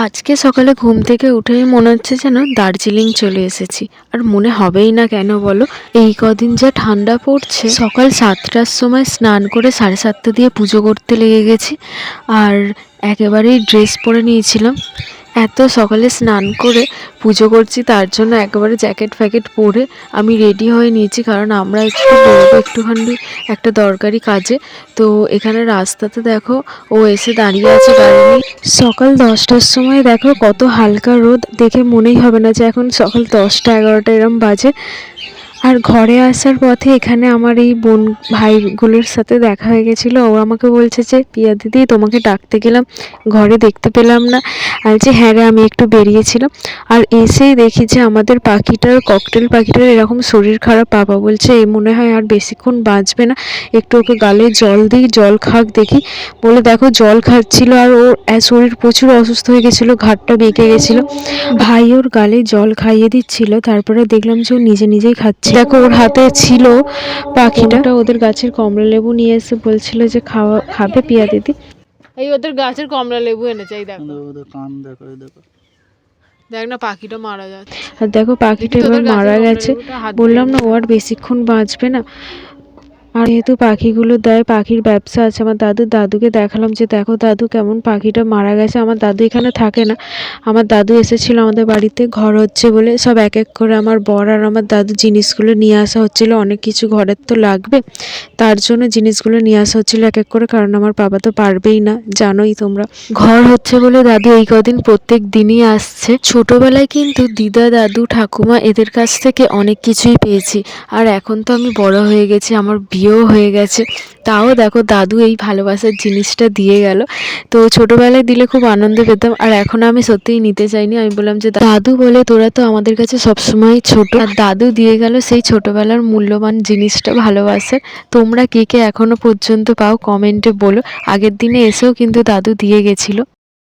আজকে সকালে ঘুম থেকে উঠেই মনে হচ্ছে যেন দার্জিলিং চলে এসেছি। আর মনে হবেই না কেন বলো, এই কদিন যা ঠান্ডা পড়ছে। সকাল 7টার সময় স্নান করে 7:30 দিয়ে পুজো করতে লেগে গেছি। আর একেবারেই ড্রেস পরে নিয়েছিলাম। এত সকালে স্নান করে পুজো করছি, তার জন্য একেবারে জ্যাকেট ফ্যাকেট পরে আমি রেডি হয়ে নিয়েছি, কারণ আমরা একটু বেরোবো একটুখানি একটা দরকারি কাজে। তো এখানে রাস্তাতে দেখো ও এসে দাঁড়িয়ে আছে গাড়ি নিয়ে। সকাল 10টার সময় দেখো কত হালকা রোদ, দেখে মনেই হবে না যে এখন সকাল 10টা 11টা এরম বাজে। আর ঘরে আসার পথে এখানে আমার এই বোন ভাইগুলোর সাথে দেখা হয়ে গেছিলো। ও আমাকে বলছে যে পিয়া দিদি তোমাকে ডাকতে গেলাম, ঘরে দেখতে পেলাম না। আর যে হ্যাঁ রে, আমি একটু বেরিয়েছিলাম। আর এসেই দেখি যে আমাদের পাখিটার, ককটেল পাখিটার এরকম শরীর খারাপ। বাবা বলছে এ মনে হয় আর বেশিক্ষণ বাঁচবে না, একটু ওকে গালে জল দিই, জল খাক দেখি। বলে দেখো জল খাচ্ছিল, আর ওর শরীর প্রচুর অসুস্থ হয়ে গেছিলো, ঘাটটা বেঁকে গেছিলো। ভাই ওর গালে জল খাইয়ে দিচ্ছিল, তারপরে দেখলাম যে ও নিজে নিজেই খাচ্ছে। দেখো ওর হাতে ছিল পাখিটা, ওদের গাছের কমলা লেবু নিয়ে এসে বলছিল যে খাবে পিয়া দিদি। এই ওদের গাছের কমলা লেবু এনেছে, এই দেখো ওদের কান দেখো, এই দেখো, দেখ না পাখিটা মারা যাচ্ছে। আর দেখো পাখিটা এবার মারা গেছে। বললাম না ও আর বেশিক্ষণ বাঁচবে না। আর যেহেতু পাখিগুলো দেয়, পাখির ব্যবসা আছে আমার দাদুকে দেখালাম যে দেখো দাদু কেমন পাখিটা মারা গেছে। আমার দাদু এখানে থাকে না, আমার দাদু এসেছিল আমাদের বাড়িতে ঘর হচ্ছে বলে। সব এক এক করে আমার বর আর আমার দাদু জিনিসগুলো নিয়ে আসা হচ্ছিলো। অনেক কিছু ঘরের তো লাগবে, তার জন্য জিনিসগুলো নিয়ে আসা হচ্ছিলো এক এক করে, কারণ আমার বাবা তো পারবেই না, জানোই তোমরা। ঘর হচ্ছে বলে দাদু এই কদিন প্রত্যেক দিনই আসছে। ছোটবেলায় কিন্তু দিদা, দাদু, ঠাকুমা এদের কাছ থেকে অনেক কিছুই পেয়েছি। আর এখন তো আমি বড় হয়ে গেছি, আমার বিয়েও হয়ে গেছে, তাও দেখো দাদু এই ভালোবাসার জিনিসটা দিয়ে গেল। তো ছোটবেলায় দিলে খুব আনন্দ পেতাম, আর এখন আমি সত্যিই নিতে চাইনি। আমি বললাম যে দাদু বলে তোরা তো আমাদের কাছে সবসময় ছোট, আর দাদু দিয়ে গেল সেই ছোটবেলার মূল্যবান জিনিসটা, ভালোবাসার। তোমরা কে কে এখনো পর্যন্ত পাও কমেন্টে বলো। আগের দিনে এসেও কিন্তু দাদু দিয়ে গেছিলো।